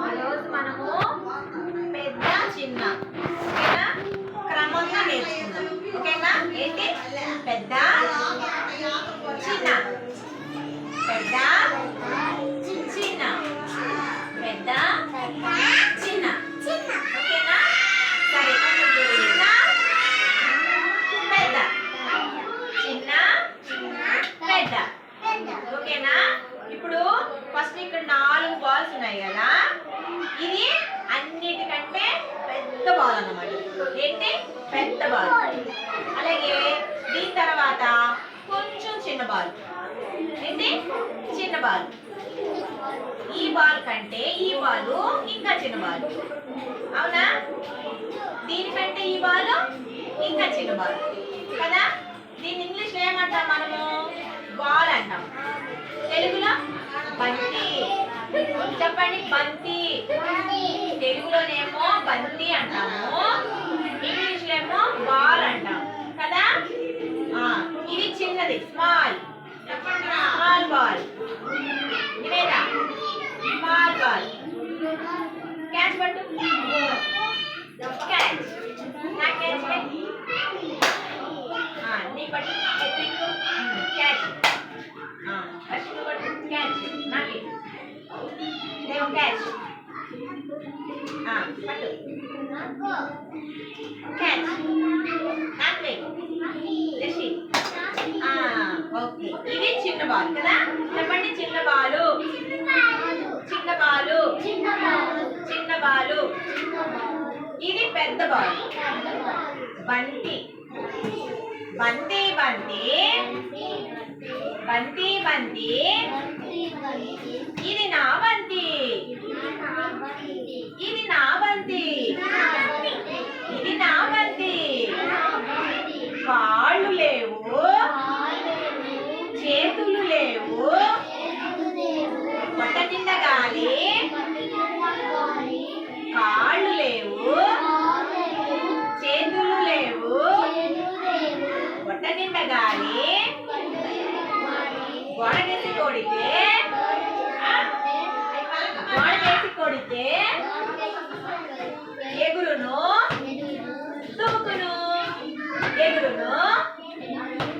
ఈరోజు మనము పెద్ద చిన్న ఓకేనా క్రమంగా నేర్చుకుందాం. ఓకేనా? ఏంటి? పెద్ద చిన్న, పెద్ద చిన్న, పెద్ద చిన్న. ఓకేనా? సరే, చిన్న పెద్ద, చిన్న పెద్ద. ఓకేనా? ఇప్పుడు ఫస్ట్ ఇక్కడ 4 బాల్స్ ఉన్నాయి కదా, ఇది అన్నిటికంటే పెద్ద బాల్ అన్నమాట. ఏంటి? పెద్ద బాల్. అలాగే దీని తర్వాత కొంచెం చిన్న బాల్. ఏంటి? చిన్న బాల్. ఈ బాల్ కంటే ఈ బాల్ ఇంకా చిన్న బాల్. అవునా? దీనికంటే ఈ బాల్ ఇంకా చిన్న బాల్ కదా. దీన్ని ఇంగ్లీష్లో ఏమంటాం మనము? బాల్ అంటాం. తెలుగులో బంతి. చెప్పండి, బంతి. తెలుగులోనేమో బంతి అంటాము, ఇంగ్లీష్లో ఏమో బాల్ అంటాం కదా. ఇది చిన్నది, స్మాల్, స్మాల్ బాల్. ఇదేనా? Small ball. క్యాచ్ పట్టు, క్యాచ్. నా క్యాచ్ నీ పట్టు, క్యాచ్. ఫస్ట్ పట్టు, క్యాచ్. నాకి దేవు క్యాచ్. పట్టు, క్యాచ్. నాకే జషి. ఓకే, ఇది చిన్న బాల్ కదా. చెప్పండి, చిన్న బాలు, చిన్న బాలు, చిన్న బాలు. ఇది పెద్ద బాల్, బంతి. బంతి బంతి, బంతి బంతి. ఇది నా బంతి, ఇది నా బంతి, ఇది నా బంతి. కాళ్ళు లేవు, చేతులు లేవు, పొట్ట నిండా గాలి. కాళ్ళు లేవు, చేతులు లేవు, పొట్ట నిండా గాలి. గోడకేసి కొడితే, గోడకేసి కొడితే ఎగురును దుముకును, ఎగురును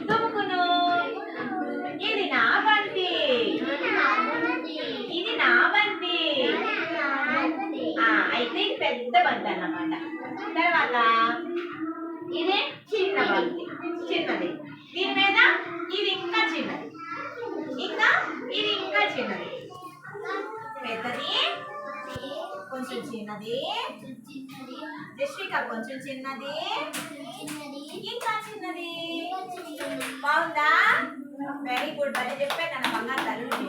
దుముకును. ఇది నా బంతి, ఇది నా బంతి. అయితే ఇది పెద్ద బంతి అన్నమాట. తర్వాత ఇది చిన్న బంతి, చిన్నది. దీని మీద ఇది ఇంకా చిన్నది, ఇంకా ఇది ఇంకా చిన్నది. పెద్దది, కొంచెం చిన్నది, జస్విక కొంచెం చిన్నది, ఇంకా చిన్నది. బాగుందా? Very good. అని చెప్పే నన్ను బంగారు తల్లి.